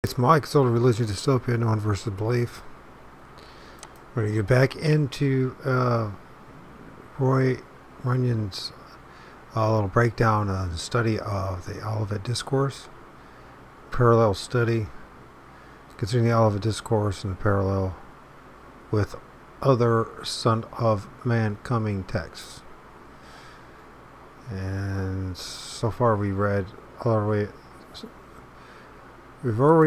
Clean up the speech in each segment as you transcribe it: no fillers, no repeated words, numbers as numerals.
It's Mike, Solar Religion Dystopia, Known versus Belief. We're going to get back into Runyon's little breakdown of the study of the Olivet Discourse, parallel study, considering the Olivet Discourse and the parallel with other Son of Man coming texts. And so far we've already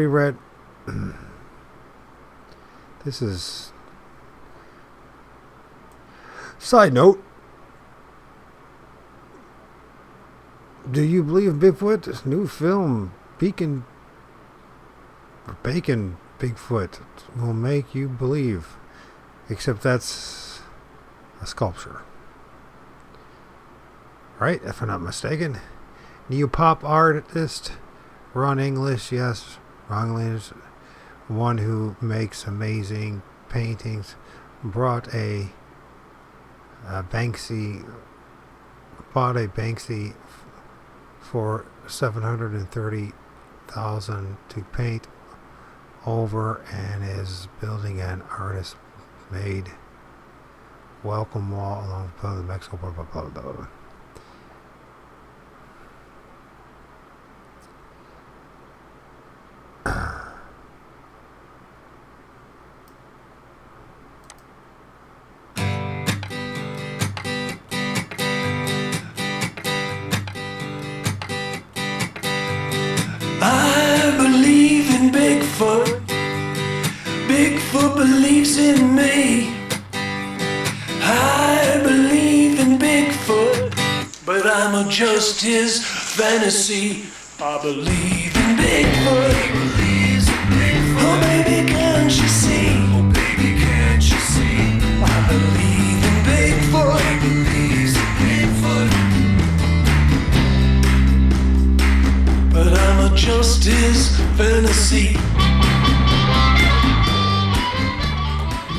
read. This is side note. Do you believe in Bigfoot? This new film, Bacon Bigfoot, will make you believe. Except that's a sculpture. Right, if I'm not mistaken. Neo-pop artist, Ron English, yes, Ron English, one who makes amazing paintings, bought a Banksy for $730,000 to paint over, and is building an artist-made welcome wall along the Mexico, blah blah blah blah blah. I believe in Bigfoot. Bigfoot believes in me. I believe in Bigfoot, but I'm just his fantasy. I believe in Bigfoot. He believes in Bigfoot. Oh baby, can't you see? Oh baby, can't you see? I believe in Bigfoot. He believes in Bigfoot, but I'm just his fantasy.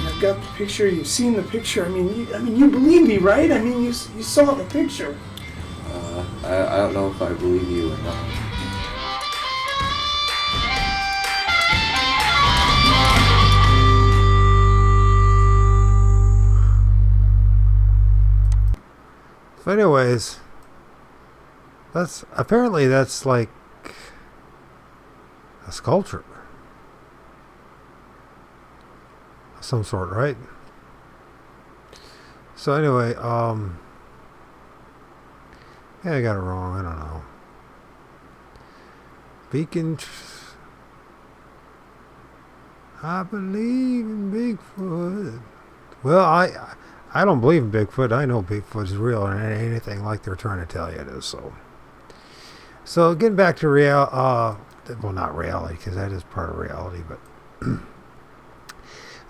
I've got the picture. You've seen the picture. I mean, you believe me, right? I mean, you saw the picture. I don't know if I believe you or not. So anyways, that's like a sculpture of some sort, right? So anyway, yeah, I got it wrong. I don't know. I believe in Bigfoot. Well, I don't believe in Bigfoot. I know Bigfoot is real, and it ain't anything like they're trying to tell you it is. So getting back to well, not reality, because that is part of reality, but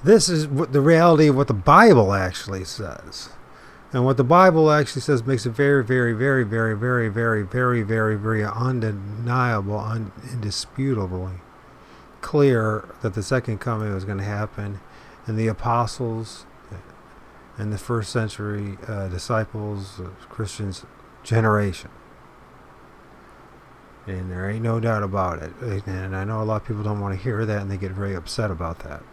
this is what the reality of what the Bible actually says. And what the Bible actually says makes it very, very, very, very, very, very, very, very, very undeniable, indisputably clear that the second coming was going to happen, and the apostles and the first century disciples, Christians, generation. And there ain't no doubt about it. And I know a lot of people don't want to hear that, and they get very upset about that.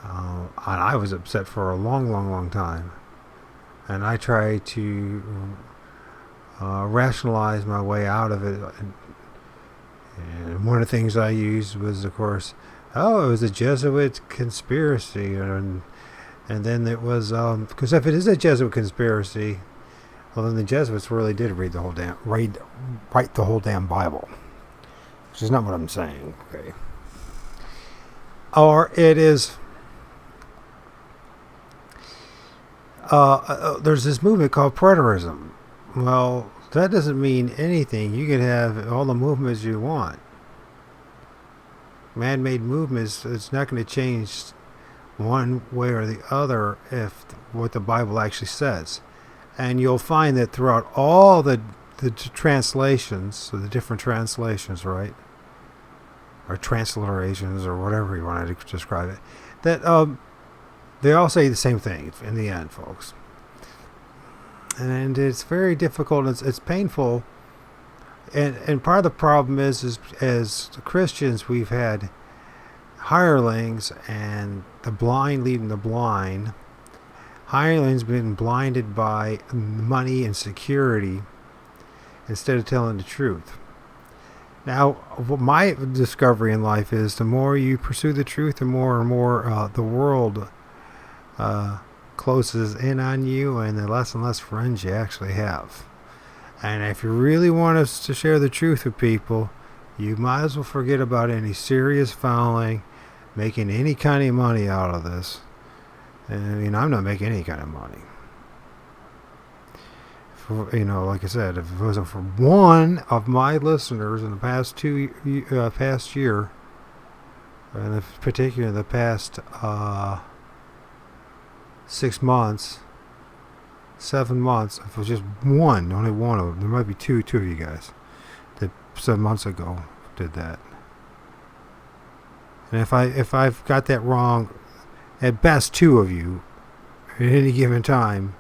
And I was upset for a long time. And I tried to rationalize my way out of it. And one of the things I used was, of course, it was a Jesuit conspiracy. And then it was, because if it is a Jesuit conspiracy, well, then the Jesuits really did write the whole damn Bible, which is not what I'm saying. Okay. Or it is. There's this movement called preterism. Well, that doesn't mean anything. You can have all the movements you want. Man-made movements, it's not going to change one way or the other if what the Bible actually says. And you'll find that throughout all the translations, so the different translations, right? Or transliterations, or whatever you want to describe it, that they all say the same thing in the end, folks. And it's very difficult. It's painful And part of the problem is as Christians, we've had hirelings and the blind leading the blind. Hirelings been blinded by money and security instead of telling the truth. Now, what my discovery in life is the more you pursue the truth, the more and more the world closes in on you, and the less and less friends you actually have. And if you really want us to share the truth with people, you might as well forget about any serious fouling, making any kind of money out of this. And, I mean, I'm not making any kind of money. Like I said, if it wasn't for one of my listeners in the past year, and particularly the past 6 months, 7 months, if it was just one, only one of them, there might be two of you guys that 7 months ago did that. And if I've got that wrong, at best 2 of you at any given time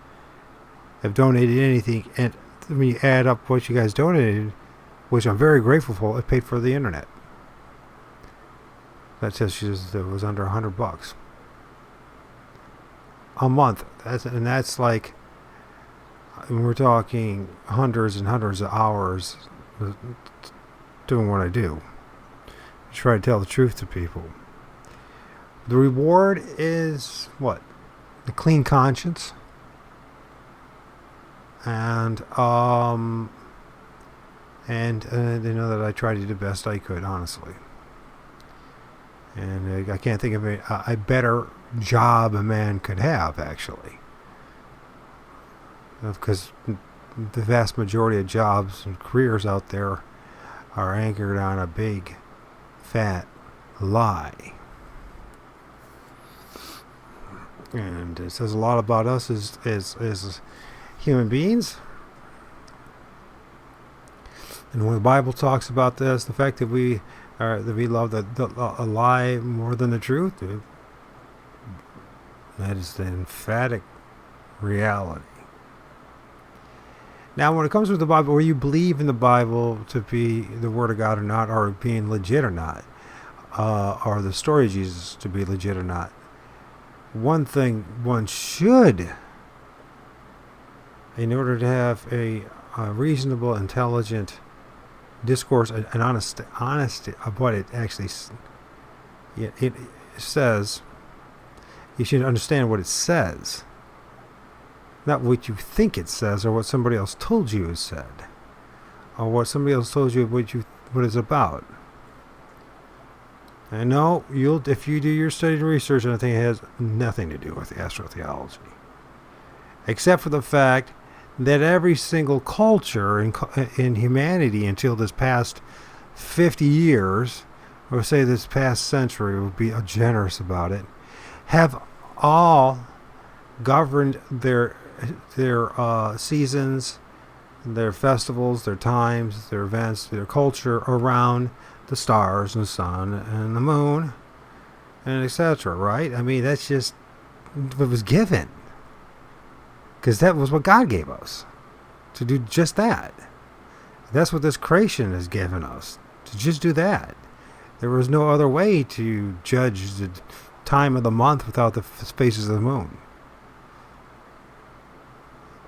have donated anything, and when you add up what you guys donated, which I'm very grateful for, it paid for the internet. That says it was under $100 a month. That's like, we're talking hundreds and hundreds of hours doing what I do. I try to tell the truth to people. The reward is what? The clean conscience. And they know that I tried to do the best I could, honestly. And I can't think of a better job a man could have, actually. Because the vast majority of jobs and careers out there are anchored on a big, fat lie. And it says a lot about us as human beings. And when the Bible talks about this, the fact that we love a lie more than the truth, that is the emphatic reality. Now, when it comes to the Bible, where you believe in the Bible to be the Word of God or not, or being legit or not, or the story of Jesus to be legit or not, one thing one should, in order to have a reasonable, intelligent discourse, an honesty of what it actually it says, you should understand what it says. Not what you think it says or what somebody else told you it said. Or what somebody else told you what it's about. And no, if you do your study and research, I think it has nothing to do with the astrotheology. Except for the fact that every single culture in humanity until this past 50 years, or say this past century, we'll be generous about it, have all governed their seasons, their festivals, their times, their events, their culture around the stars and the sun and the moon and etc. Right? I mean, that's just what was given, because that was what God gave us to do, just that. That's what this creation has given us, to just do that. There was no other way to judge the time of the month without the phases of the moon,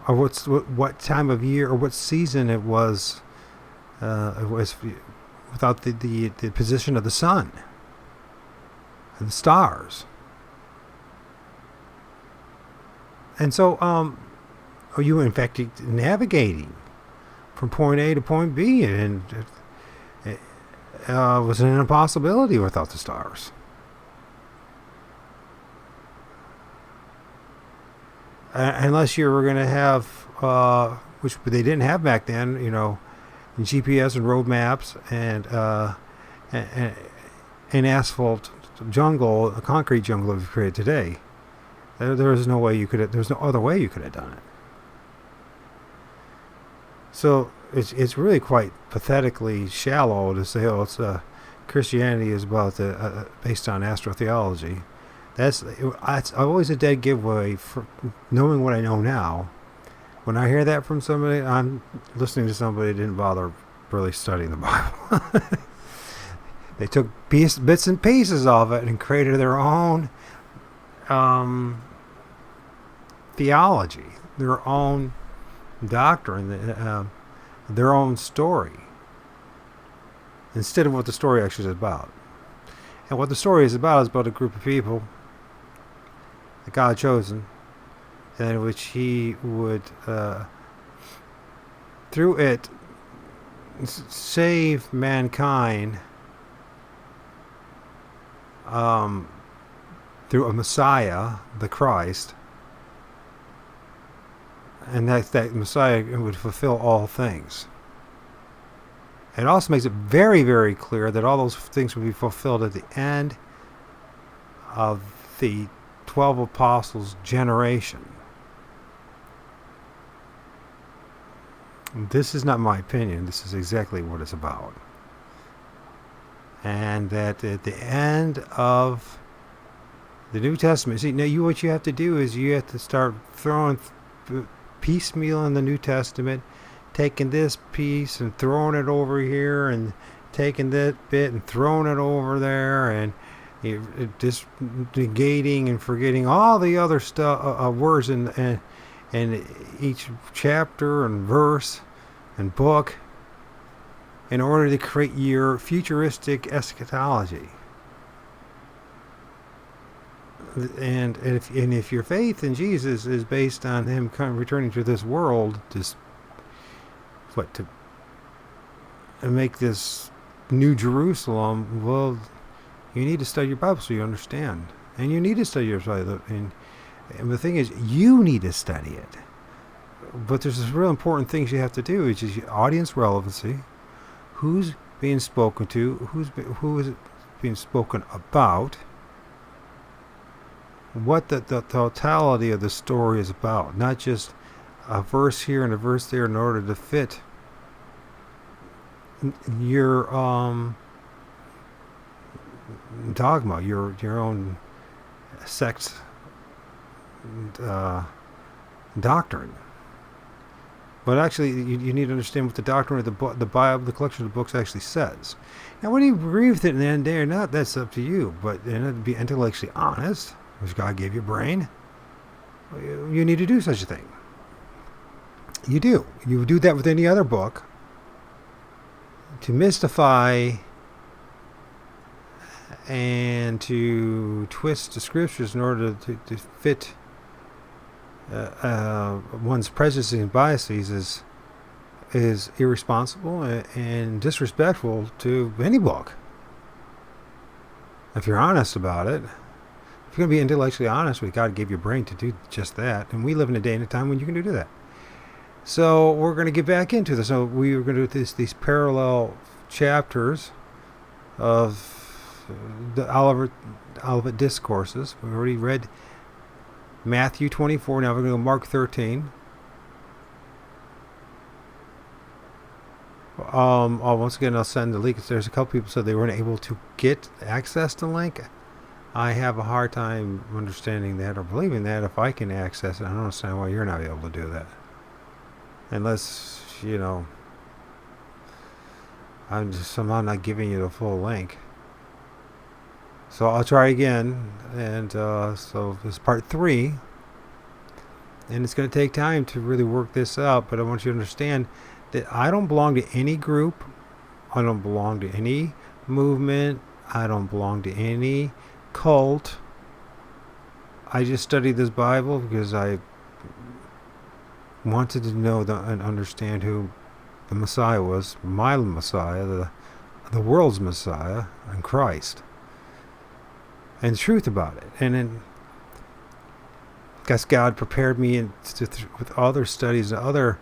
or what time of year or what season it was without the position of the sun and the stars. And so are you in fact navigating from point A to point B, and it was an impossibility without the stars. Unless you were going to have, which they didn't have back then, GPS and road maps and an asphalt jungle, a concrete jungle that we've created today. There's no other way you could have done it. So it's really quite pathetically shallow to say, it's Christianity is about based on astrotheology. That's always a dead giveaway for knowing what I know now. When I hear that from somebody, I'm listening to somebody that didn't bother really studying the Bible. They took bits and pieces of it and created their own theology, their own doctrine, their own story, instead of what the story actually is about. And what the story is about a group of people that God had chosen, and in which He would, through it, save mankind through a Messiah, the Christ, and that Messiah would fulfill all things. It also makes it very, very clear that all those things would be fulfilled at the end of the 12 apostles' generation. This is not my opinion. This is exactly what it's about. And that at the end of the New Testament, see, now what you have to do is you have to start throwing piecemeal in the New Testament, taking this piece and throwing it over here, and taking that bit and throwing it over there, and just negating and forgetting all the other stuff, words in each chapter and verse and book, in order to create your futuristic eschatology. And if your faith in Jesus is based on Him returning to this world, to make this New Jerusalem, well, you need to study your Bible so you understand. And you need to study your Bible. And the thing is, you need to study it. But there's this real important things you have to do, which is audience relevancy. Who's being spoken to? Who is it being spoken about? What the totality of the story is about. Not just a verse here and a verse there in order to fit your dogma, your own sect's doctrine. But actually, you need to understand what the doctrine of the Bible, the collection of the books, actually says. Now, whether you agree with it in the end day or not, that's up to you. But to be intellectually honest, which God gave you a brain, you need to do such a thing. You do. You would do that with any other book. To mystify and to twist the scriptures in order to fit one's prejudices and biases is irresponsible and disrespectful to any book. If you're honest about it, if you're going to be intellectually honest with God, gave you a brain to do just that, and we live in a day and a time when you can do that. So we're going to get back into this. So we were going to do these parallel chapters of the Olivet Discourses. We already read Matthew 24. Now we're going to go Mark 13. Once again, I'll send the link. There's a couple people said they weren't able to get access to the link. I have a hard time understanding that or believing that. If I can access it, I don't understand why you're not able to do that. Unless, I'm just somehow not giving you the full link. So I'll try again. And so this is part 3. And it's going to take time to really work this out. But I want you to understand that I don't belong to any group. I don't belong to any movement. I don't belong to any cult. I just studied this Bible because I wanted to know and understand who the Messiah was, my Messiah, the world's Messiah, and Christ, and the truth about it. And then, guess God prepared me with other studies and other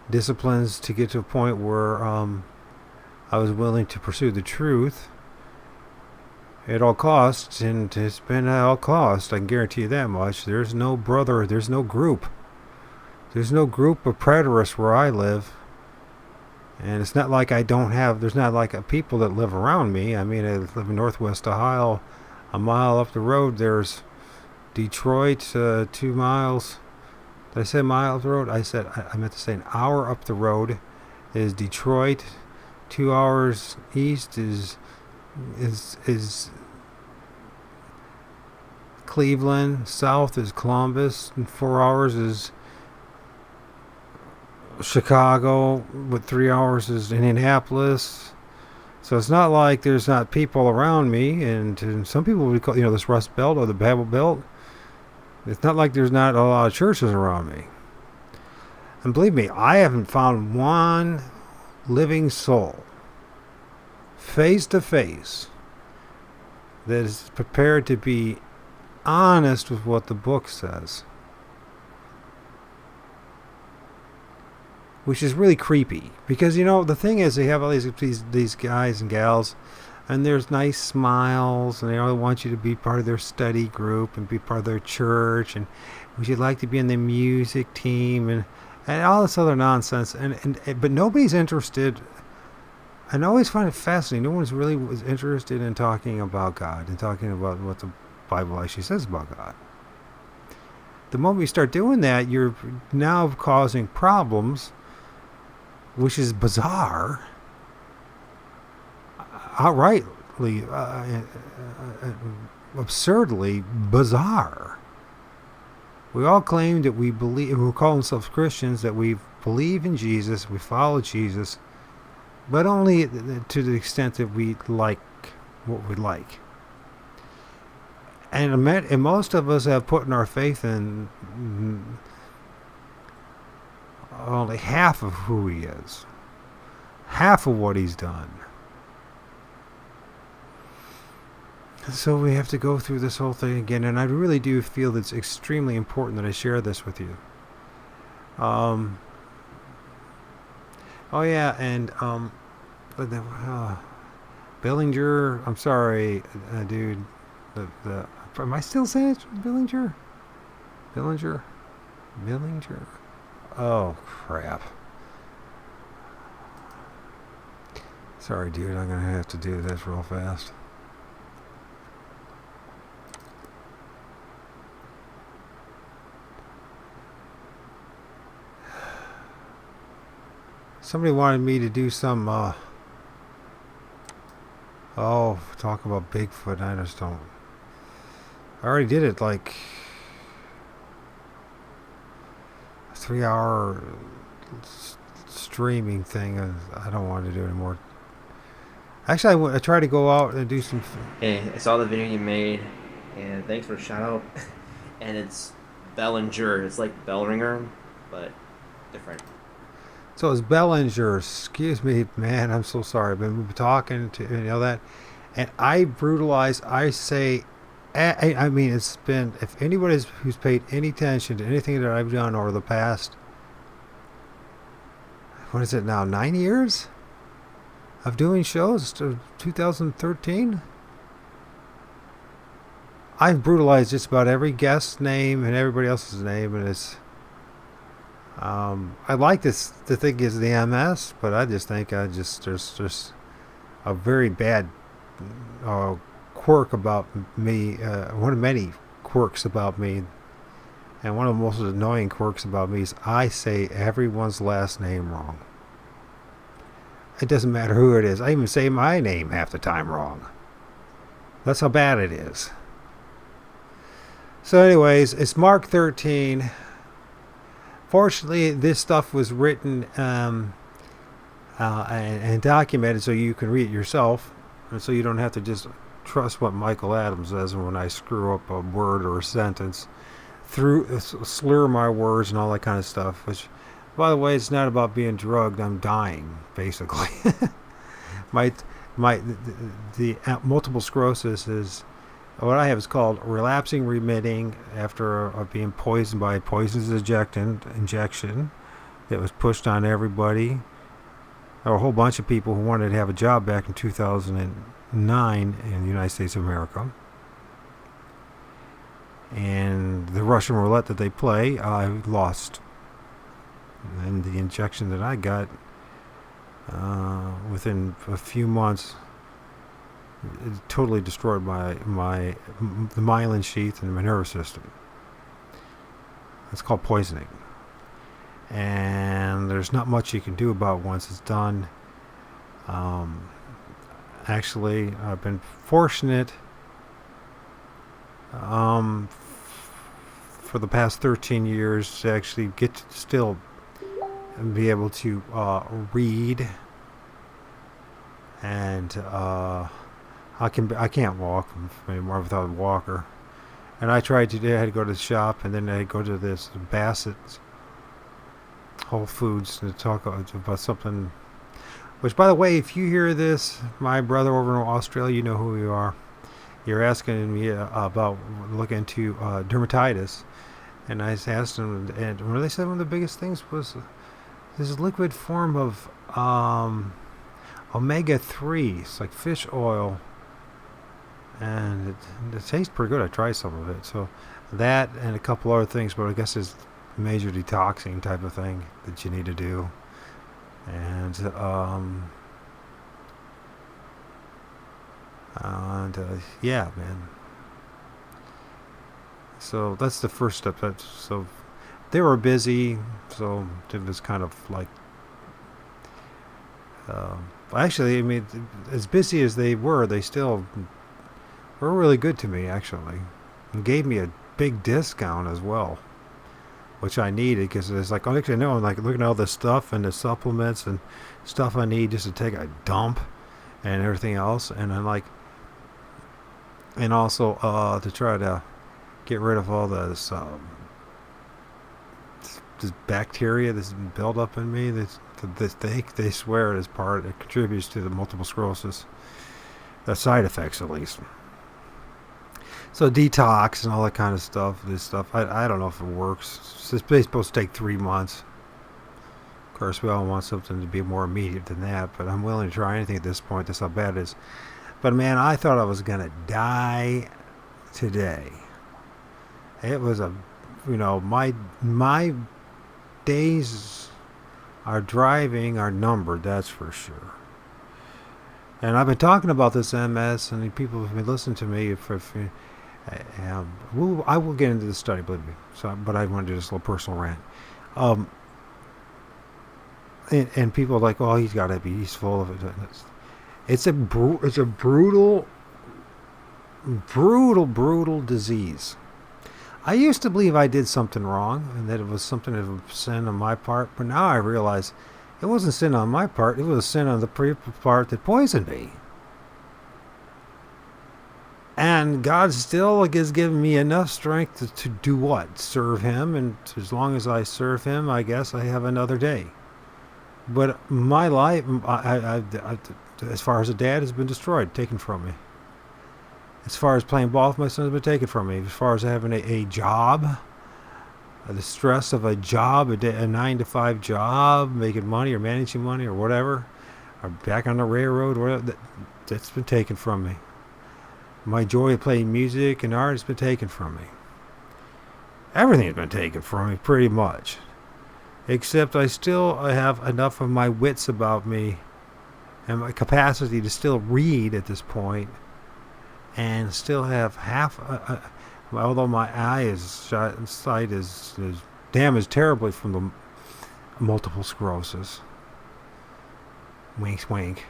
disciplines to get to a point where I was willing to pursue the truth at all costs, and it's been at all costs. I can guarantee you that much. There's no brother, there's no group. There's no group of preterists where I live. And it's not like there's not like people that live around me. I mean, I live in Northwest Ohio. A mile up the road, there's Detroit, 2 miles. Did I say a mile up the road? I meant to say an hour up the road is Detroit. 2 hours east is Cleveland. South is Columbus. And 4 hours is Chicago. With 3 hours is Indianapolis. So it's not like there's not people around me. And some people would call, this Rust Belt or the Bible Belt. It's not like there's not a lot of churches around me. And believe me, I haven't found one living soul, face to face, that is prepared to be honest with what the book says. Which is really creepy. Because, the thing is, they have all these guys and gals, and there's nice smiles, and they all want you to be part of their study group and be part of their church, and would you like to be in the music team, and all this other nonsense. But nobody's interested. And I always find it fascinating. No one's really was interested in talking about God and talking about what the Bible actually says about God. The moment you start doing that, you're now causing problems, which is bizarre, outrightly, absurdly bizarre. We all claim that we believe, we call ourselves Christians, that we believe in Jesus, we follow Jesus, but only to the extent that we like what we like. And most of us have put in our faith in only half of who he is, half of what he's done. So we have to go through this whole thing again, and I really do feel that it's extremely important that I share this with you. Billinger, I'm sorry, dude. Am I still saying it? Billinger? Oh, crap. Sorry, dude, I'm going to have to do this real fast. Somebody wanted me to do some, talk about Bigfoot. I just don't. I already did it like a 3-hour streaming thing. I don't want to do it anymore. Actually, I tried to go out and do some. Hey, I saw the video you made, and thanks for the shout out. And it's Bellinger. It's like bell ringer, but different. So it's Bellinger. Excuse me, man. I'm so sorry. I've been talking to that, and I brutalize. I say, I mean, it's been. If anybody who's paid any attention to anything that I've done over the past, what is it now? 9 years of doing shows to 2013. I've brutalized just about every guest's name and everybody else's name, and it's. I like this to think is the MS, but I just think there's a very bad quirk about me. One of many quirks about me, and one of the most annoying quirks about me is I say everyone's last name wrong. It doesn't matter who it is. I even say my name half the time wrong. That's how bad it is. So anyways, it's Mark 13. Fortunately, this stuff was written and documented so you can read it yourself, and so you don't have to just trust what Michael Adams says when I screw up a word or a sentence, slur my words and all that kind of stuff. Which, by the way, it's not about being drugged. I'm dying, basically. The multiple sclerosis is. What I have is called relapsing remitting after being poisoned by a poisonous injection that was pushed on everybody. There were a whole bunch of people who wanted to have a job back in 2009 in the United States of America. And the Russian roulette that they play, I lost. And the injection that I got within a few months, it totally destroyed the myelin sheath and my nervous system. It's called poisoning. And there's not much you can do about it once it's done. Actually, I've been fortunate for the past 13 years to actually get to still be able to read, and I can't walk anymore without a walker. And I tried today. I had to go to the shop, and then I had to go to this Bassett's Whole Foods to talk about something. Which, by the way, if you hear this, my brother over in Australia, you know who you are. You're asking me about looking into dermatitis, and I asked him, and what they said one of the biggest things was this liquid form of omega-3. It's like fish oil, and it tastes pretty good. I tried some of it. So that and a couple other things, but I guess it's major detoxing type of thing that you need to do. And yeah, man. So that's the first step. So they were busy, so it was kind of like actually, I mean, as busy as they were, they still were really good to me, actually, and gave me a big discount as well, which I needed, because it's like, actually, no, I'm like looking at all this stuff and the supplements and stuff I need just to take a dump and everything else, and I'm like, and also to try to get rid of all this bacteria that's built up in me. They swear it is part. It contributes to the multiple sclerosis, the side effects at least. So detox and all that kind of stuff. This stuff, I don't know if it works. It's supposed to take 3 months. Of course, we all want something to be more immediate than that, but I'm willing to try anything at this point. That's how bad it is. But man, I thought I was gonna die today. It was my days are driving are numbered. That's for sure. And I've been talking about this MS, and people have been listening to me I will get into the study, believe me. So, but I want to do this little personal rant. And people are like, "Oh, he's full of it." It's a brutal disease. I used to believe I did something wrong and that it was something of a sin on my part, but now I realize it wasn't sin on my part. It was sin on the part that poisoned me. And God still has given me enough strength to do what? Serve Him. And as long as I serve Him, I guess I have another day. But my life, as far as a dad, has been destroyed, taken from me. As far as playing ball with my son, has been taken from me. As far as having a job, the stress of a job, a 9-to-5 job, making money or managing money or whatever, or back on the railroad, whatever, that's been taken from me. My joy of playing music and art has been taken from me. Everything has been taken from me, pretty much. Except I still have enough of my wits about me and my capacity to still read at this point, and still have half, although my sight is damaged terribly from the multiple sclerosis. Wink, wink.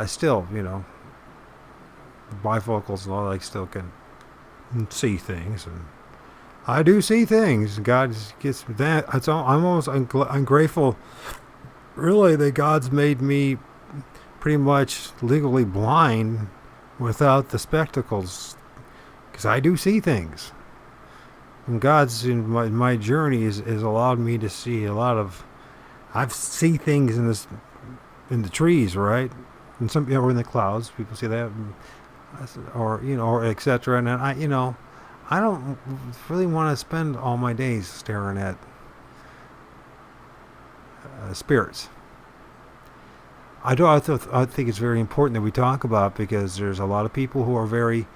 Still, bifocals and all, I still can see things, and I do see things. God gets that. I'm grateful, really, that God's made me pretty much legally blind without the spectacles, because I do see things. And God's in my journey has allowed me to see a lot of. I see things in the trees, right, and some or in the clouds. People see that, or etc. And I don't really want to spend all my days staring at spirits. I think it's very important that we talk about, because there's a lot of people who are very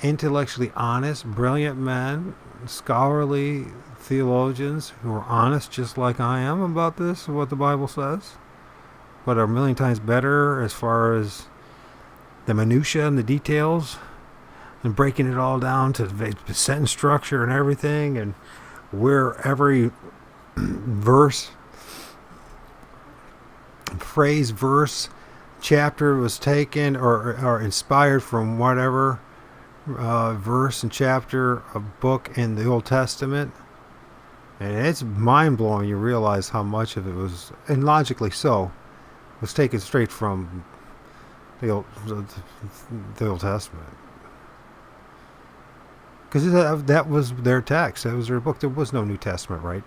intellectually honest, brilliant men, scholarly theologians who are honest just like I am about this, what the Bible says, but are a million times better as far as the minutia and the details, and breaking it all down to the sentence structure and everything, and where every verse phrase, verse, chapter was taken or inspired from whatever verse and chapter of book in the Old Testament. And it's mind-blowing. You realize how much of it was, and logically so, was taken straight from the Old Testament. Because that was their text. That was their book. There was no New Testament, right?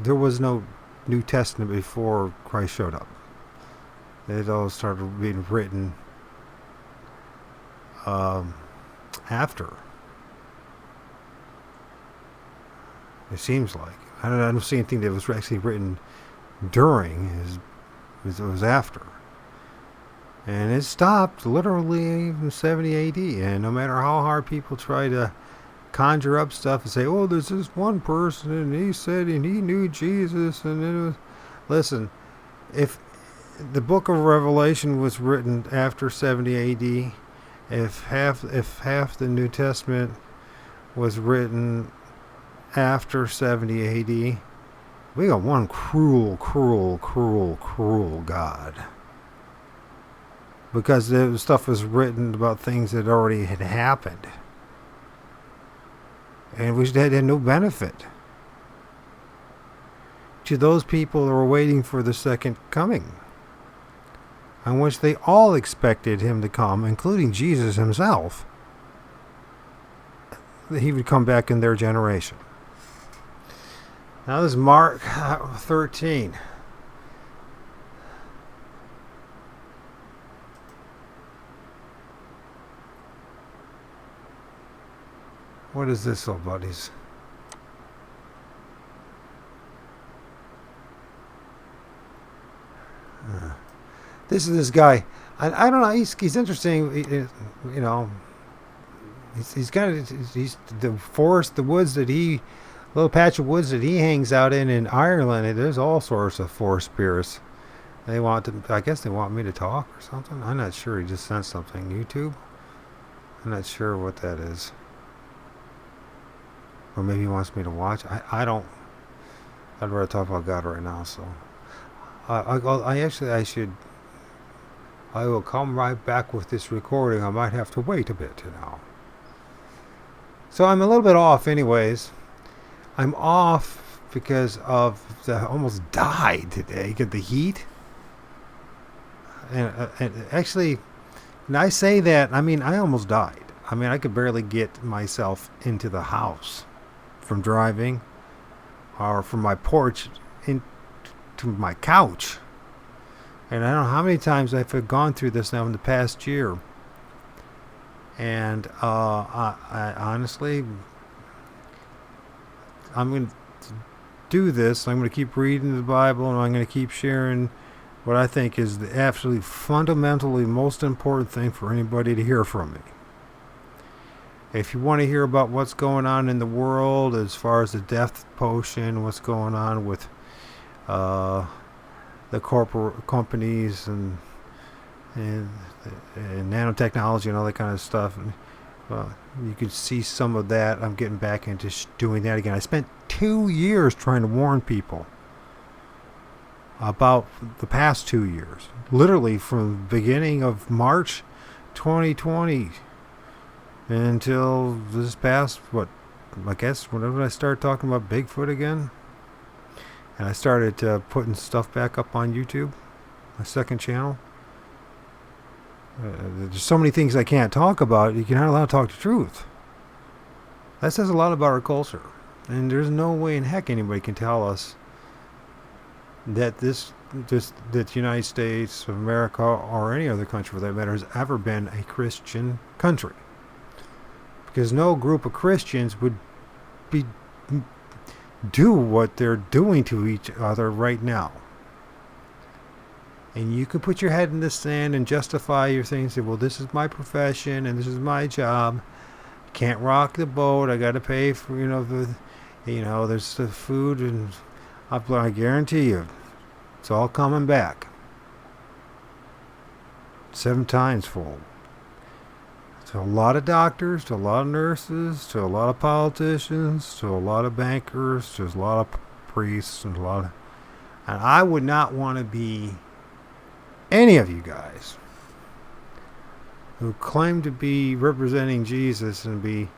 There was no New Testament before Christ showed up. It all started being written after. It seems like. I don't see anything that was actually written during. It was after. And it stopped literally in 70 AD. And no matter how hard people try to conjure up stuff and say, oh, there's this one person and he said and he knew Jesus and it was... Listen, if the book of Revelation was written after 70 AD, if half the New Testament was written after 70 AD, we got one cruel God. Because the stuff was written about things that already had happened. And which had no benefit to those people that were waiting for the second coming, on which they all expected him to come, including Jesus himself, that he would come back in their generation. Now this is Mark 13. What is this, little buddies? This is this guy. I don't know. He's interesting. You know, he's the forest, the woods that little patch of woods that he hangs out in Ireland. There's all sorts of forest spirits. I guess they want me to talk or something. I'm not sure. He just sent something. YouTube. I'm not sure what that is. Or maybe he wants me to watch. I don't. I'd rather talk about God right now. So, I will come right back with this recording. I might have to wait a bit, you know. So I'm a little bit off, anyways. I'm off because I almost died today. Get the heat, and actually, when I say that, I mean I almost died. I mean I could barely get myself into the house from driving, or from my porch into my couch. And I don't know how many times I've gone through this now in the past year. And I honestly, I'm going to do this. I'm going to keep reading the Bible, and I'm going to keep sharing what I think is the absolutely fundamentally most important thing for anybody to hear from me. If you want to hear about what's going on in the world as far as the death potion, what's going on with the corporate companies and nanotechnology and all that kind of stuff, you can see some of that. I'm getting back into doing that again. I spent 2 years trying to warn people about the past 2 years, literally from the beginning of March 2020 until this past, I guess, whenever I started talking about Bigfoot again, and I started putting stuff back up on YouTube, my second channel. There's so many things I can't talk about. You're not allowed to talk the truth. That says a lot about our culture. And there's no way in heck anybody can tell us that that the United States of America, or any other country for that matter, has ever been a Christian country. Because no group of Christians would do what they're doing to each other right now. And you can put your head in the sand and justify your things. Say, well, this is my profession and this is my job. Can't rock the boat. I got to pay for, there's the food, and I guarantee you, it's all coming back 7 times fold. To a lot of doctors, to a lot of nurses, to a lot of politicians, to a lot of bankers, to a lot of priests, and a lot of And I would not want to be any of you guys who claim to be representing Jesus and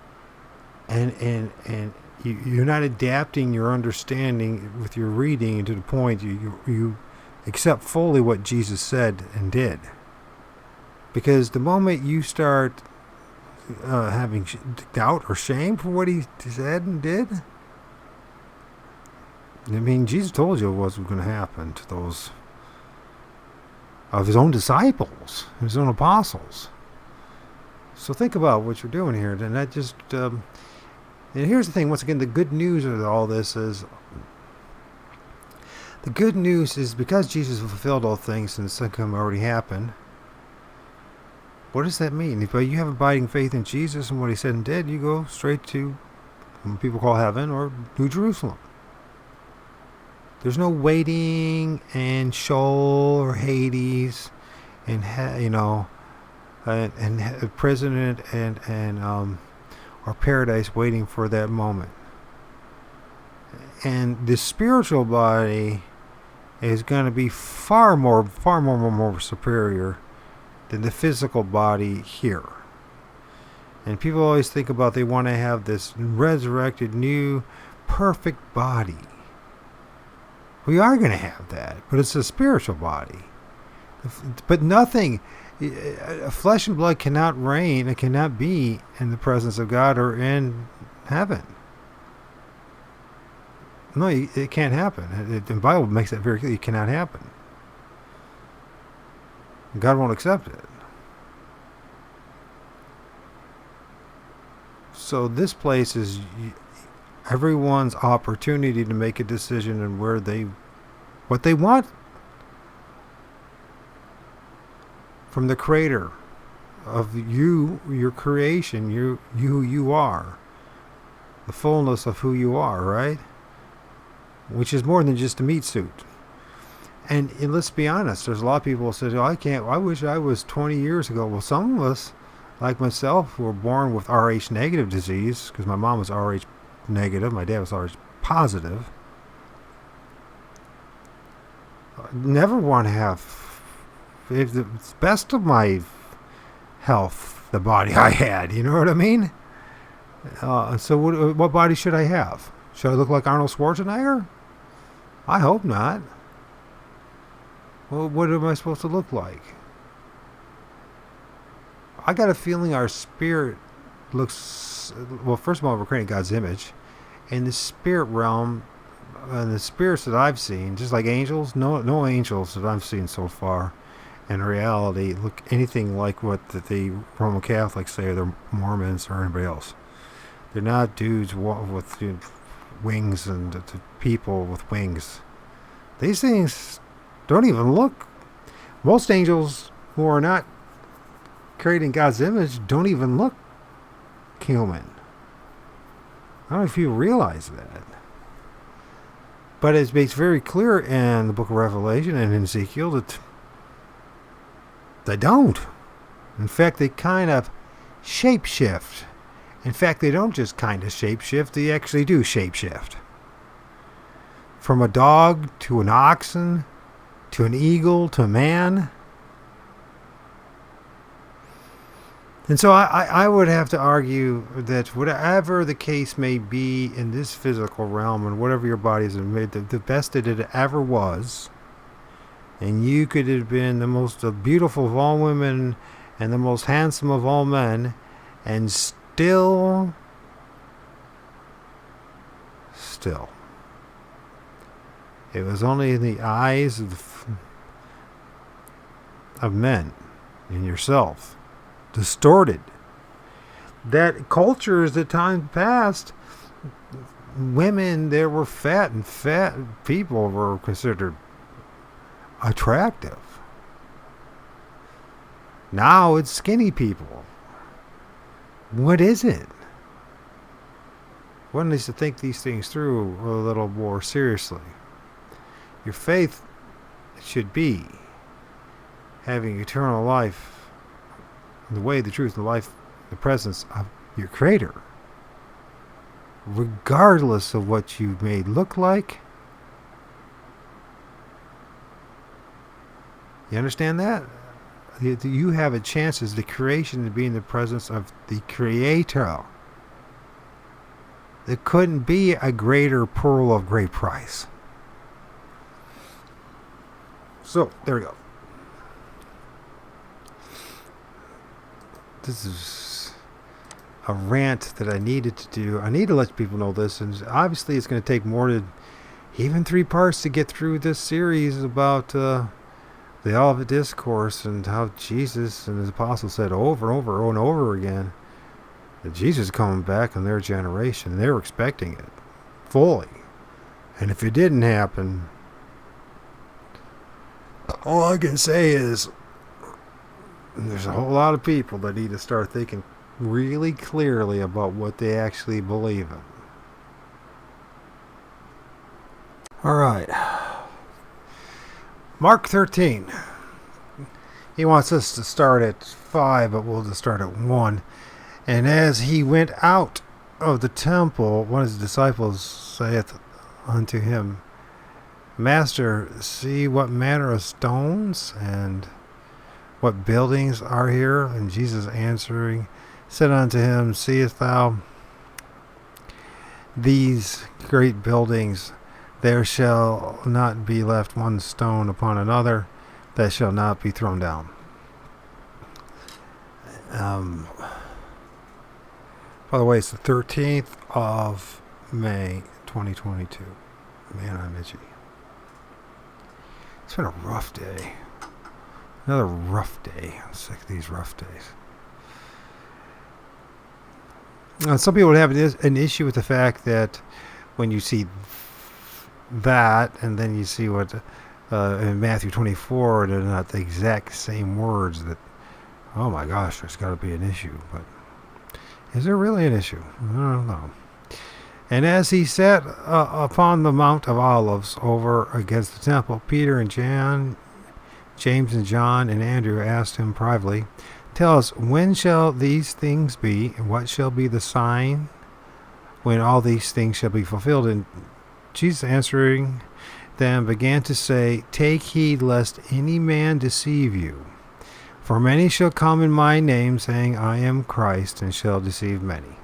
you're not adapting your understanding with your reading to the point you accept fully what Jesus said and did. Because the moment you start having doubt or shame for what he said and did, I mean, Jesus told you what was going to happen to those of his own disciples, his own apostles. So think about what you're doing here. And that just, and here's the thing, once again, the good news of all this is, the good news is because Jesus fulfilled all things and the second coming already happened. What does that mean? If you have abiding faith in Jesus and what he said and did, you go straight to what people call heaven or New Jerusalem. There's no waiting and Sheol or Hades and and prison and or paradise waiting for that moment. And the spiritual body is going to be far more superior than the physical body here. And people always think about they want to have this resurrected, new, perfect body. We are going to have that, but it's a spiritual body. But nothing, flesh and blood cannot reign, it cannot be in the presence of God or in heaven. No, it can't happen. The Bible makes that very clear. It cannot happen. God won't accept it. So this place is everyone's opportunity to make a decision on what they want from the Creator of you, your creation, you who you are, the fullness of who you are, right? Which is more than just a meat suit. And let's be honest, there's a lot of people who say, I wish I was 20 years ago. Well, some of us, like myself, were born with Rh negative disease, because my mom was Rh negative, my dad was Rh positive. Never want to have, if the best of my health, the body I had, you know what I mean? So what body should I have? Should I look like Arnold Schwarzenegger? I hope not. Well, what am I supposed to look like? I got a feeling our spirit looks, well, first of all, we're creating God's image. In the spirit realm, and the spirits that I've seen, just like angels, no angels that I've seen so far in reality look anything like what the Roman Catholics say, or the Mormons or anybody else. They're not dudes with wings and people with wings. These things don't even look. Most angels who are not creating God's image don't even look human. I don't know if you realize that. But it's made very clear in the book of Revelation and in Ezekiel that they don't. In fact, they kind of shapeshift. In fact, they don't just kind of shapeshift, they actually do shapeshift. From a dog to an oxen to an eagle to a man. And so I would have to argue that whatever the case may be in this physical realm and whatever your body is made, the best that it ever was, and you could have been the most beautiful of all women and the most handsome of all men, and still, it was only in the eyes of men and yourself. Distorted. That cultures at time past, women that were fat people were considered attractive. Now it's skinny people. What is it? One needs to think these things through a little more seriously. Your faith should be having eternal life, the way, the truth, the life, the presence of your Creator, regardless of what you may look like, You understand that? You have a chance as the creation to be in the presence of the Creator. There couldn't be a greater pearl of great price. So, there we go. This is a rant that I needed to do. I need to let people know this, and obviously it's going to take more than even 3 parts to get through this series about the Olivet Discourse and how Jesus and his apostles said over and over and over again that Jesus is coming back in their generation, and they were expecting it fully. And if it didn't happen, all I can say is there's a whole lot of people that need to start thinking really clearly about what they actually believe in. All right. Mark 13. He wants us to start at 5, but we'll just start at 1. And as he went out of the temple, one of his disciples saith unto him, Master, see what manner of stones and what buildings are here? And Jesus answering said unto him, Seest thou these great buildings? There shall not be left one stone upon another that shall not be thrown down. By the way, it's the 13th of May, 2022. Man, I'm itchy. It's been a rough day. Another rough day. I'm sick of these rough days. Some people would have an issue with the fact that when you see that and then you see what in Matthew 24, they're not the exact same words. That, oh my gosh, there's got to be an issue. But is there really an issue? I don't know. And as he sat upon the Mount of Olives over against the temple, Peter and James and John and Andrew asked him privately, Tell us, when shall these things be, and what shall be the sign when all these things shall be fulfilled? And Jesus answering them began to say, Take heed lest any man deceive you. For many shall come in my name, saying, I am Christ, and shall deceive many.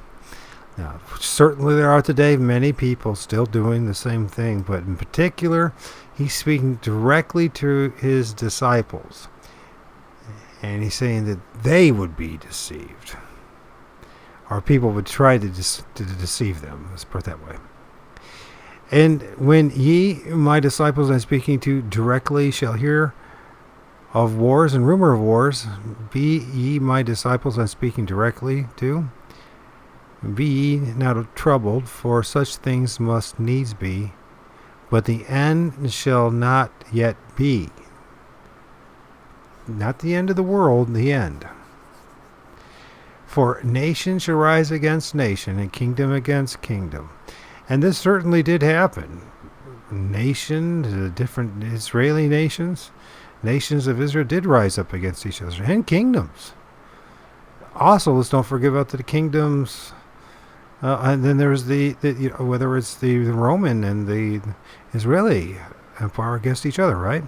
Now, certainly there are today many people still doing the same thing, but in particular, he's speaking directly to his disciples. And he's saying that they would be deceived. Or people would try to deceive them. Let's put it that way. And when ye, my disciples, I'm speaking to directly, shall hear of wars and rumor of wars, be ye my disciples, I'm speaking directly to. Be ye not troubled, for such things must needs be, but the end shall not yet be. Not the end of the world, the end. For nation shall rise against nation, and kingdom against kingdom. And this certainly did happen. Nations, different Israeli nations of Israel did rise up against each other, and kingdoms. Also, let's don't forget about the kingdoms. And then there's whether it's the Roman and the Israeli empire against each other, right?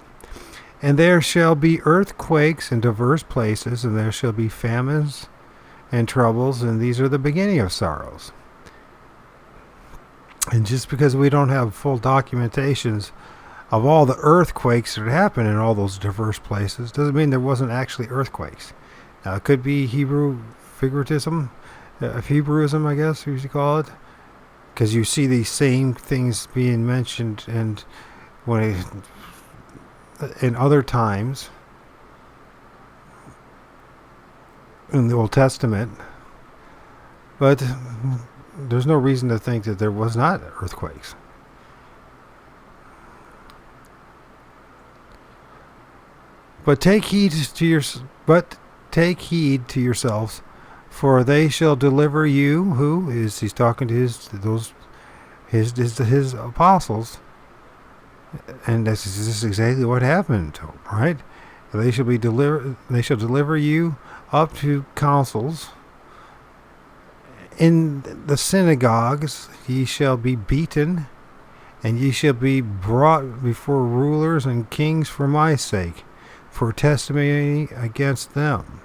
And there shall be earthquakes in diverse places, and there shall be famines and troubles, and these are the beginning of sorrows. And just because we don't have full documentations of all the earthquakes that happened in all those diverse places doesn't mean there wasn't actually earthquakes. Now, it could be Hebrew figuratism, Hebrewism, I guess we should call it, because you see these same things being mentioned and in other times in the Old Testament, but there's no reason to think that there was not earthquakes. But take heed to yourselves, for they shall deliver you. Who is he's talking to his apostles, and this is exactly what happened to them, right? They shall deliver you up to councils. In the synagogues ye shall be beaten, and ye shall be brought before rulers and kings for my sake, for testimony against them.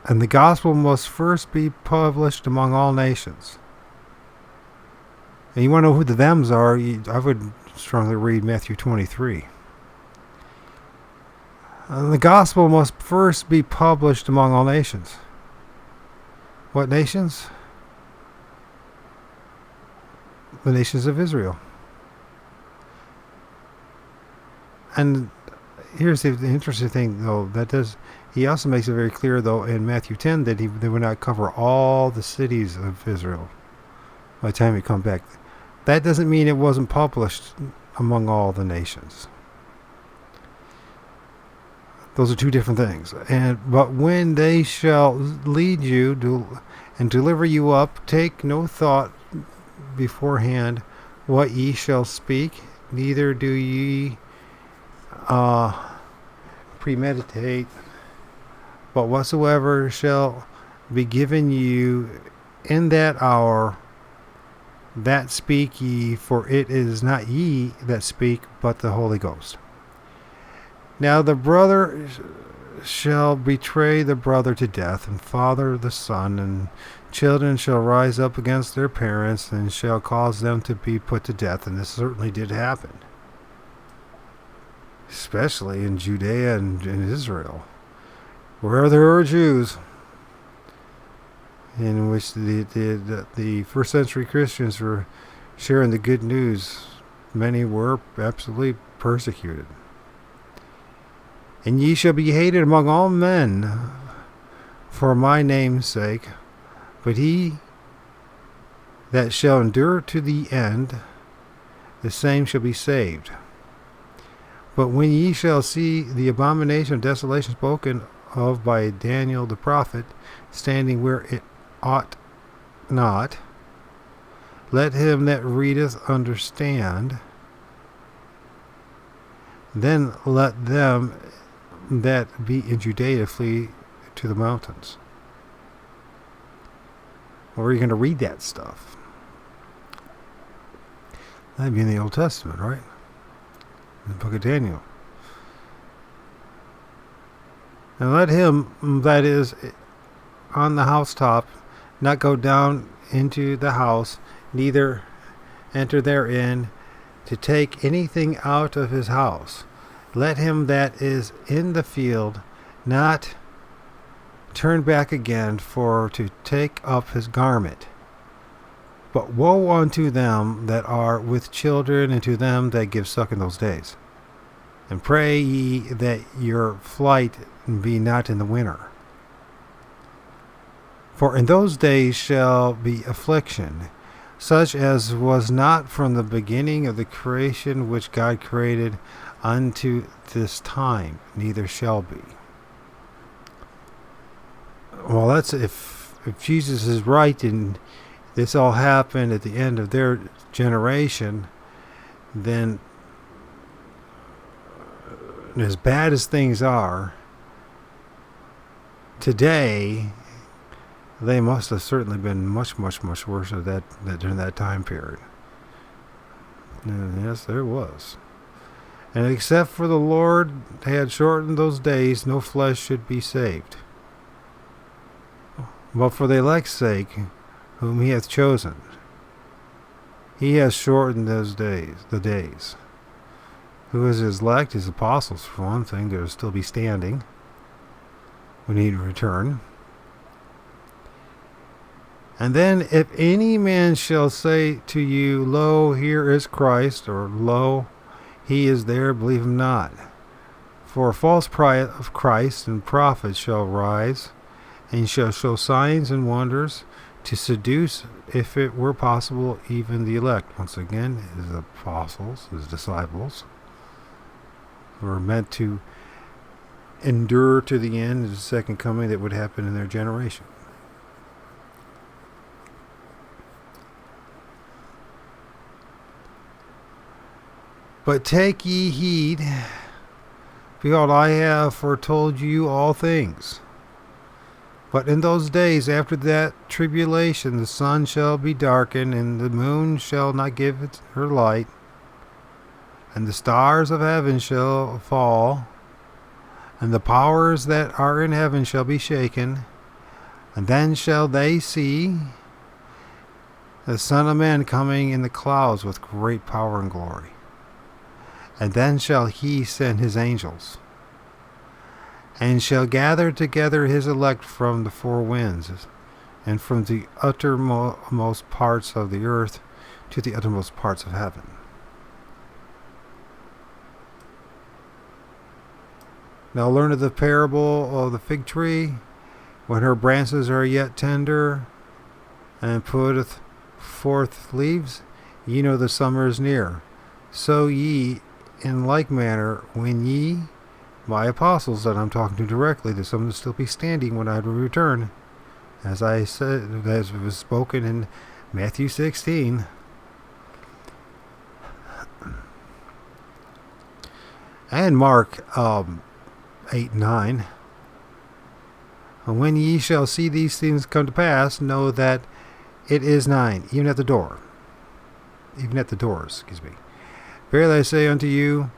And the gospel must first be published among all nations. And you want to know who the thems are? I would strongly read Matthew 23. And the gospel must first be published among all nations. What nations? The nations of Israel. And here's the interesting thing, though. He also makes it very clear, though, in Matthew 10 that they would not cover all the cities of Israel by the time he come back. That doesn't mean it wasn't published among all the nations. Those are two different things. But when they shall lead you and deliver you up, take no thought beforehand what ye shall speak, neither do ye premeditate, but whatsoever shall be given you in that hour, that speak ye, for it is not ye that speak, but the Holy Ghost. Now the brother shall betray the brother to death, and father the son, and children shall rise up against their parents, and shall cause them to be put to death. And this certainly did happen, especially in Judea and in Israel, where there were Jews, in which the first century Christians were sharing the good news. Many were absolutely persecuted. And ye shall be hated among all men for my name's sake, but he that shall endure to the end, the same shall be saved. But when ye shall see the abomination of desolation spoken of by Daniel the prophet, standing where it ought not, let him that readeth understand. Then let them that be in Judea flee to the mountains. Where are you going to read that stuff? That'd be in the Old Testament, right? In the book of Daniel. And let him that is on the housetop not go down into the house, neither enter therein to take anything out of his house. Let him that is in the field not turn back again for to take up his garment. But woe unto them that are with children, and to them that give suck in those days. And pray ye that your flight be not in the winter. For in those days shall be affliction, such as was not from the beginning of the creation which God created unto this time, neither shall be. Well, that's if Jesus is right and this all happened at the end of their generation, then as bad as things are today, they must have certainly been much, much, much worse of that during that time period. And yes, there was. And except for the Lord had shortened those days, no flesh should be saved. But for the elect's sake, whom he hath chosen, he has shortened those days, the days. Who is his elect? His apostles, for one thing, that will still be standing when he return. And then, if any man shall say to you, Lo, here is Christ, or Lo, he is there, believe him not. For a false prophet of Christ and prophets shall rise, and shall show signs and wonders, to seduce, if it were possible, even the elect. Once again, his apostles, his disciples, who are meant to endure to the end of the second coming that would happen in their generation. But take ye heed, behold, I have foretold you all things. But in those days after that tribulation, the sun shall be darkened, and the moon shall not give her light, and the stars of heaven shall fall, and the powers that are in heaven shall be shaken. And then shall they see the Son of Man coming in the clouds with great power and glory. And then shall he send his angels, and shall gather together his elect from the four winds, and from the uttermost parts of the earth to the uttermost parts of heaven. Now learn of the parable of the fig tree, when her branches are yet tender, and putteth forth leaves, ye know the summer is near. So ye, in like manner, when ye, my apostles that I'm talking to directly, to some will still be standing when I return, as I said, as was spoken in Matthew 16. And Mark 8:9. And when ye shall see these things come to pass, know that it is nigh, even at the door. Even at the doors, excuse me. Verily I say unto you,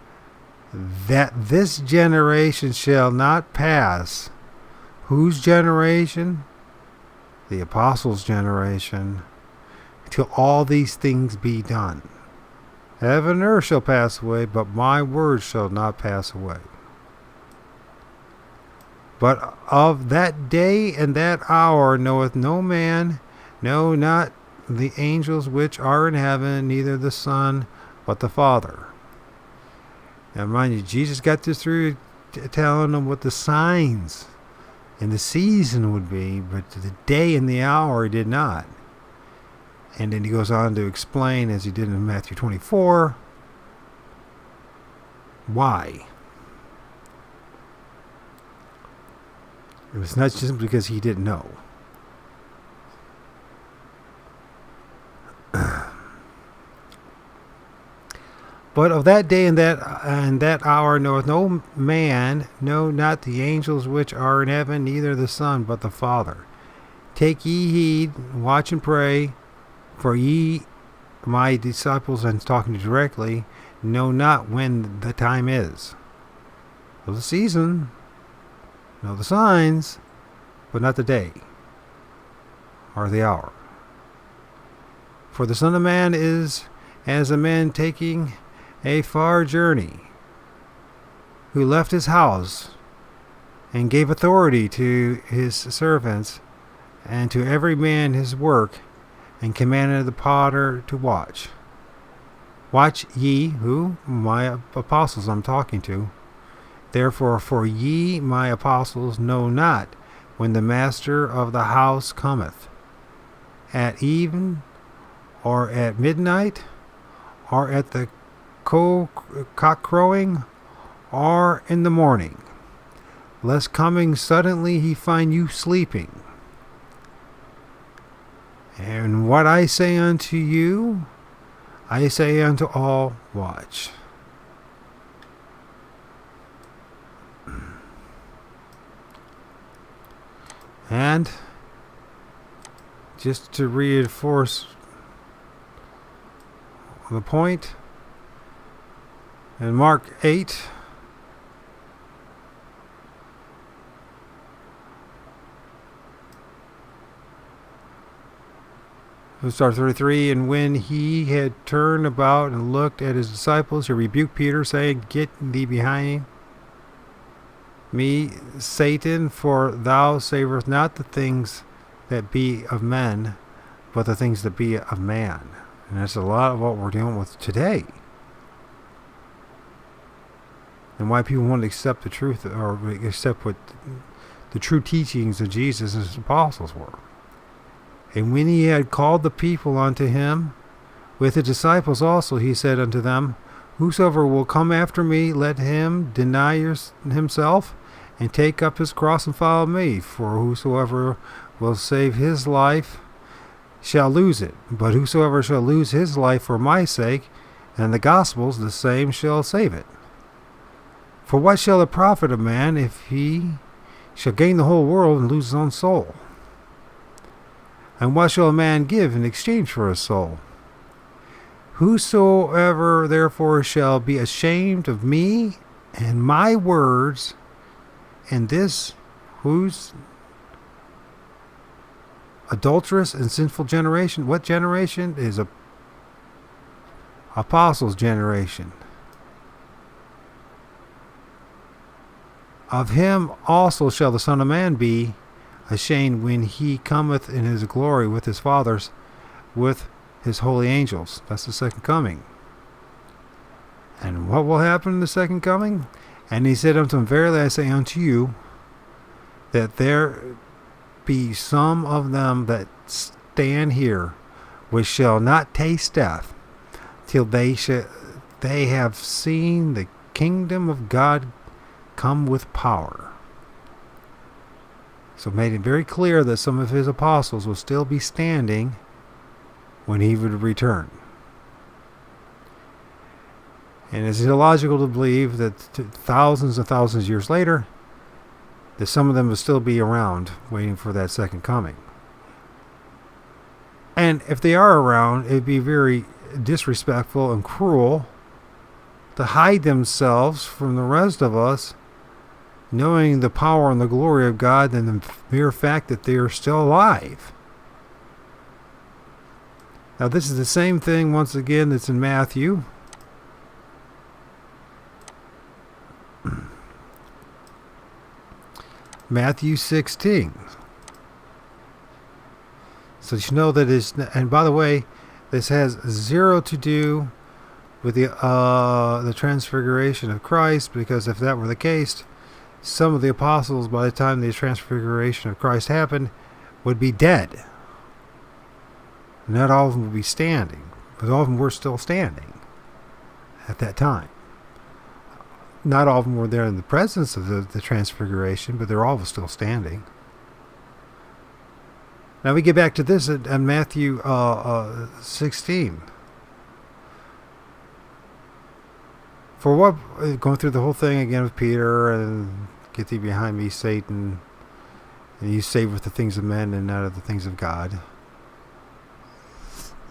that this generation shall not pass. Whose generation? The apostles' generation. Till all these things be done. Heaven and earth shall pass away, but my word shall not pass away. But of that day and that hour knoweth no man, no, not the angels which are in heaven, neither the Son, but the Father. Now mind you, Jesus got this through telling them what the signs and the season would be, but the day and the hour he did not. And then he goes on to explain, as he did in Matthew 24, why. It was not just because he didn't know. But of that day and that hour knoweth no man, no, not the angels which are in heaven, neither the Son, but the Father. Take ye heed, watch and pray, for ye, my disciples, and talking directly, know not when the time is. Know the season, know the signs, but not the day or the hour. For the Son of Man is as a man taking a far journey, who left his house and gave authority to his servants and to every man his work, and commanded the potter to watch. Watch ye, who? My apostles I'm talking to. Therefore, for ye, my apostles, know not when the master of the house cometh, at even, or at midnight, or at the cock crowing, or in the morning, lest coming suddenly he find you sleeping. And what I say unto you, I say unto all, watch. And just to reinforce the point, in Mark 8, let's start 33. And when he had turned about and looked at his disciples, he rebuked Peter, saying, Get thee behind me, Satan, for thou savorest not the things that be of men, but the things that be of man. And that's a lot of what we're dealing with today. And why people want to accept the truth, or accept what the true teachings of Jesus and his apostles were. And when he had called the people unto him, with the disciples also, he said unto them, Whosoever will come after me, let him deny himself, and take up his cross and follow me. For whosoever will save his life shall lose it. But whosoever shall lose his life for my sake and the gospel's, the same shall save it. For what shall it profit a man if he shall gain the whole world and lose his own soul? And what shall a man give in exchange for his soul? Whosoever therefore shall be ashamed of me and my words, and this whose adulterous and sinful generation. What generation? Is a apostles' generation. Of him also shall the Son of Man be ashamed when he cometh in his glory with his fathers, with his holy angels. That's the second coming. And what will happen in the second coming? And he said unto him, Verily I say unto you, that there be some of them that stand here, which shall not taste death, till they have seen the kingdom of God come with power. So made it very clear that some of his apostles will still be standing when he would return. And it's illogical to believe that thousands and thousands of years later, that some of them will still be around waiting for that second coming. And if they are around, it'd be very disrespectful and cruel to hide themselves from the rest of us, knowing the power and the glory of God and the mere fact that they are still alive. Now this is the same thing once again that's in Matthew. Matthew 16. So you know that is, and by the way, this has zero to do with the transfiguration of Christ, because if that were the case, some of the apostles, by the time the transfiguration of Christ happened, would be dead. Not all of them would be standing, but all of them were still standing at that time. Not all of them were there in the presence of the transfiguration, but they're all still standing. Now we get back to this in Matthew 16. For what, going through the whole thing again with Peter, and get thee behind me, Satan, and you save with the things of men and not of the things of God.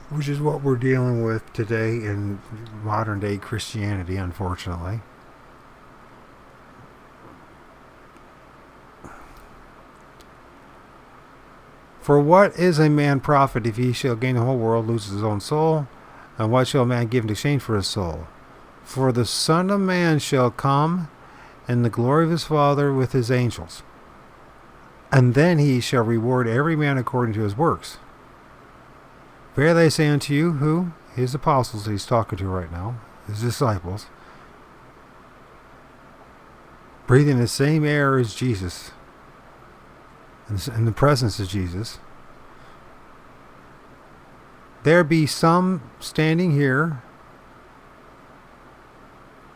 Which is what we're dealing with today in modern day Christianity, unfortunately. For what is a man profit if he shall gain the whole world, lose his own soul? And what shall a man give in exchange for his soul? For the Son of Man shall come in the glory of his Father with his angels. And then he shall reward every man according to his works. Verily I say unto you, who? His apostles that he's talking to right now, his disciples, breathing the same air as Jesus, in the presence of Jesus. There be some standing here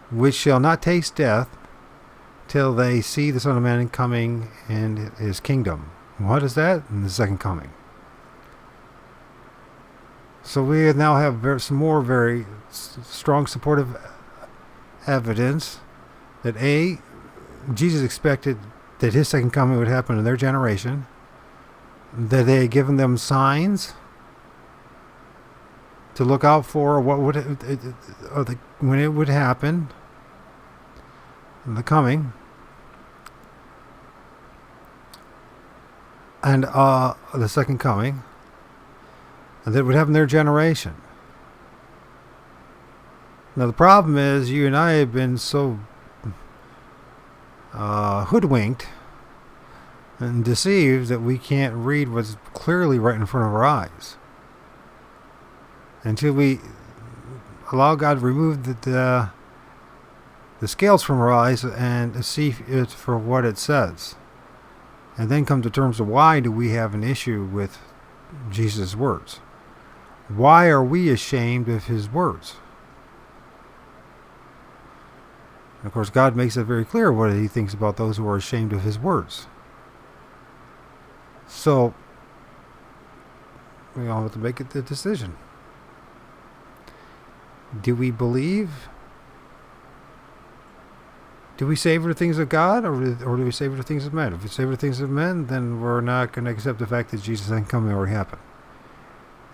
which shall not taste death till they see the Son of Man coming in his kingdom. What is that? In the second coming. So we now have some more very strong supportive evidence that A, Jesus expected that his second coming would happen in their generation, that they had given them signs to look out for what would when it would happen, the coming, and the second coming, and that would happen in their generation. Now the problem is, you and I have been so hoodwinked and deceived that we can't read what's clearly right in front of our eyes until we allow God to remove the scales from our eyes and see it for what it says, and then come to terms of why do we have an issue with Jesus' words. Why are we ashamed of his words? Of course, God makes it very clear what he thinks about those who are ashamed of his words. So, we all have to make the decision. Do we believe? Do we savor the things of God, or do we savor the things of men? If we savor the things of men, then we're not going to accept the fact that Jesus' second coming already happened.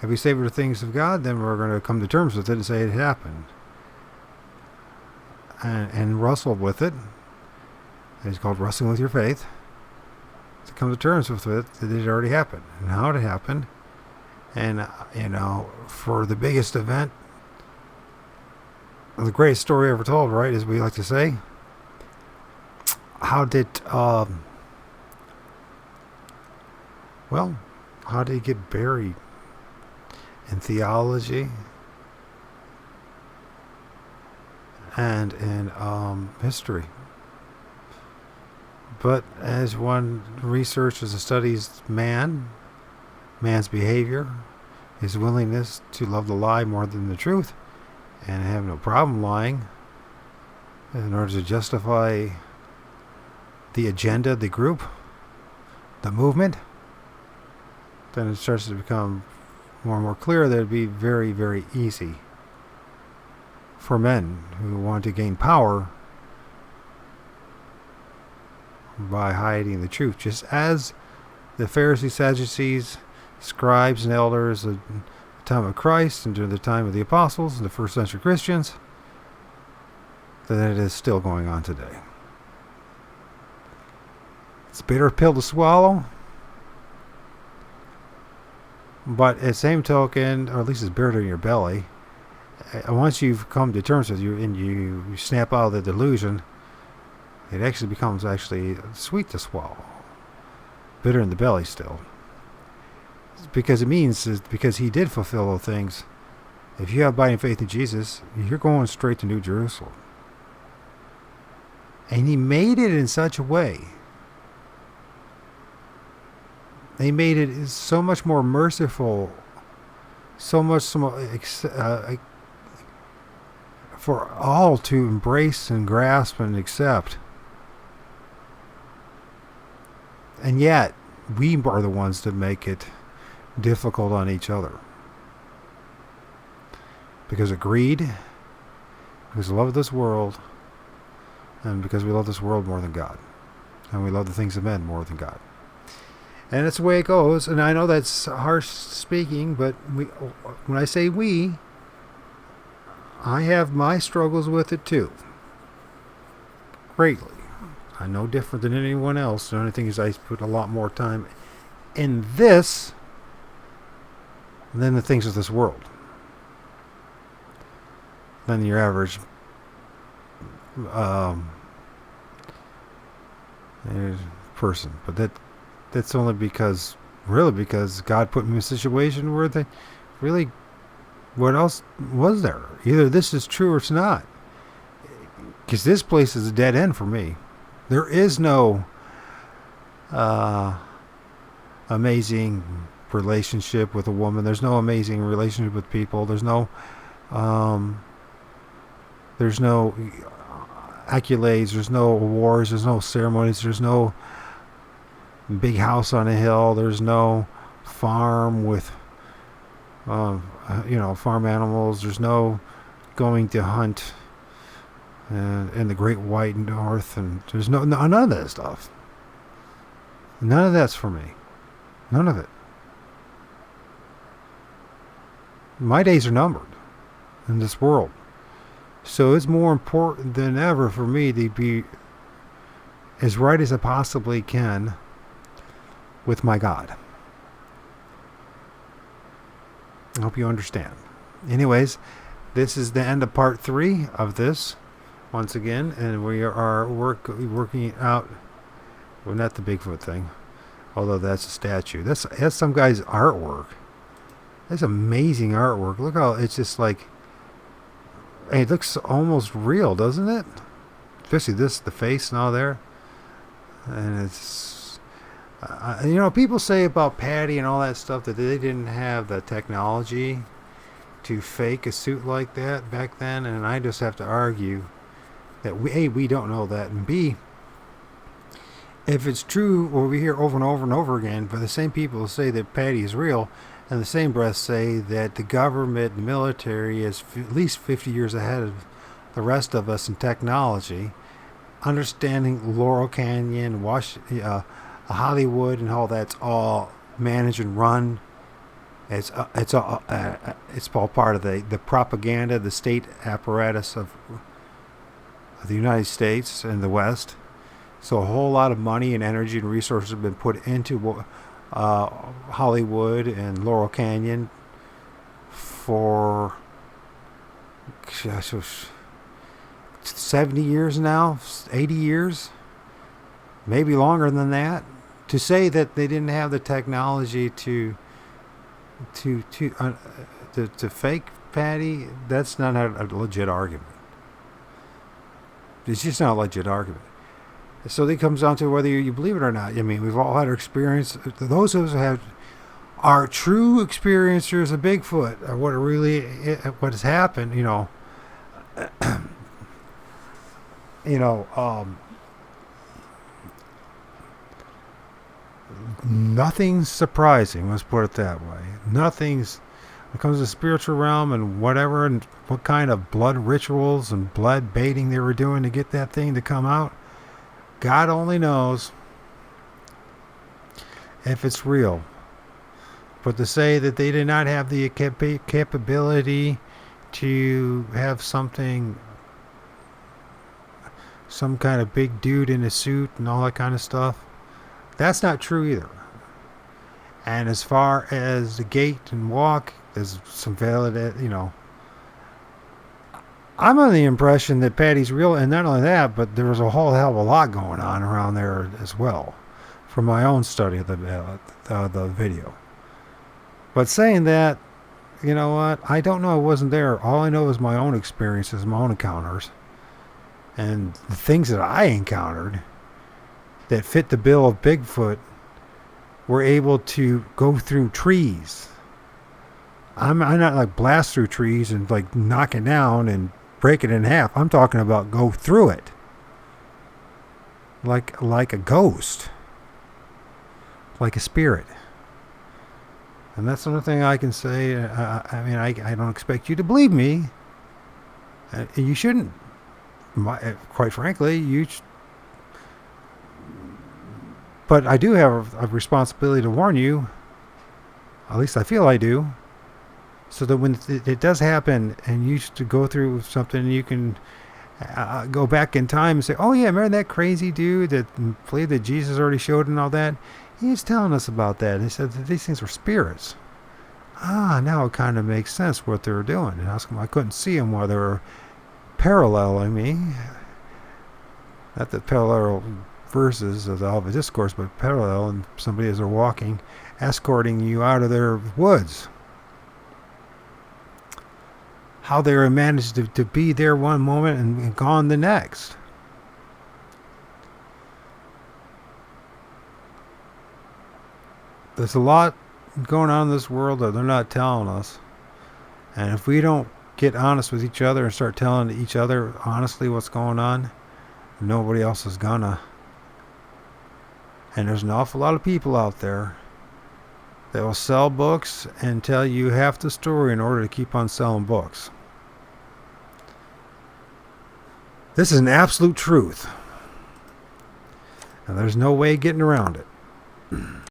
If we savor the things of God, then we're going to come to terms with it and say it happened. And wrestle with it. It's called wrestling with your faith. To come to terms with it, that it already happened. And how it happened. And, for the biggest event, the greatest story ever told, right, as we like to say. How did he get buried? In theology and in history. But as one researches and studies man's behavior, his willingness to love the lie more than the truth, and have no problem lying in order to justify the agenda, the group, the movement, then it starts to become more and more clear that it would be very, very easy for men who want to gain power by hiding the truth. Just as the Pharisees, Sadducees, scribes, and elders at the time of Christ and during the time of the apostles and the first century Christians, that it is still going on today. It's a bitter pill to swallow. But at the same token, or at least it's bitter in your belly, once you've come to terms with you and you snap out of the delusion, it actually becomes sweet to swallow. Bitter in the belly still. Because it means, because he did fulfill those things, if you have abiding faith in Jesus, you're going straight to New Jerusalem. And he made it in such a way. They made it so much more merciful, for all to embrace and grasp and accept. And yet, we are the ones that make it difficult on each other. Because of greed, because of love of this world, and because we love this world more than God. And we love the things of men more than God. And that's the way it goes. And I know that's harsh speaking, but when I say we, I have my struggles with it too. Greatly. I'm no different than anyone else. The only thing is I put a lot more time in this than the things of this world. Than your average person. But that's only because God put me in a situation where what else was there? Either this is true or it's not. Because this place is a dead end for me. There is no amazing relationship with a woman. There's no amazing relationship with people. There's no accolades. There's no awards. There's no ceremonies. There's no big house on a hill. There's no farm with farm animals. There's no going to hunt in the great white north, and there's none of that stuff. None of that's for me. None of it. My days are numbered in this world. So it's more important than ever for me to be as right as I possibly can with my God. I hope you understand. Anyways, this is the end of part 3 of this once again, and we are working out, well, not the Bigfoot thing, although that's a statue. That's some guy's artwork. That's amazing artwork. Look how it's just like, it looks almost real, doesn't it? Especially the face and all there. And it's, people say about Patty and all that stuff that they didn't have the technology to fake a suit like that back then, and I just have to argue that we don't know that, and B, if it's true, what we hear over and over and over again, for the same people who say that Patty is real, and the same breath say that the government, the military is at least 50 years ahead of the rest of us in technology, understanding Laurel Canyon, Hollywood, and all that's all managed and run It's all part of the propaganda, the state apparatus of the United States and the West. So a whole lot of money and energy and resources have been put into Hollywood and Laurel Canyon for 70 years now, 80 years, maybe longer than that. To say that they didn't have the technology to fake Patty, that's not a legit argument. It's just not a legit argument. So it comes down to whether you believe it or not. I mean, we've all had our experience. Those of us who have are true experiencers of Bigfoot, or what has happened. Nothing's surprising. Let's put it that way. Nothing's when it comes to the spiritual realm and whatever, and what kind of blood rituals and blood baiting they were doing to get that thing to come out. God only knows if it's real. But to say that they did not have the capability to have some kind of big dude in a suit and all that kind of stuff, that's not true either. And as far as the gait and walk, there's some valid, I'm under the impression that Patty's real, and not only that, but there was a whole hell of a lot going on around there as well, from my own study of the video. But saying that, you know what? I don't know. I wasn't there. All I know is my own experiences, my own encounters, and the things that I encountered that fit the bill of Bigfoot were able to go through trees. I'm not like blast through trees and like knock it down and break it in half. I'm talking about go through it. Like a ghost. Like a spirit. And that's the only thing I can say. I don't expect you to believe me. You shouldn't. Quite frankly, but I do have a responsibility to warn you. At least I feel I do. So that when it does happen and you used to go through something, you can go back in time and say, oh yeah, remember that crazy dude that believed that Jesus already showed and all that? He was telling us about that. He said that these things were spirits. Now it kind of makes sense what they were doing. And I couldn't see them while they were paralleling me. Not the parallel verses of the Olivet Discourse, but parallel, and somebody as they're walking, escorting you out of their woods. How they were managed to be there one moment and gone the next. There's a lot going on in this world that they're not telling us. And if we don't get honest with each other and start telling each other honestly what's going on, nobody else is gonna. And there's an awful lot of people out there that will sell books and tell you half the story in order to keep on selling books. This is an absolute truth. And there's no way getting around it.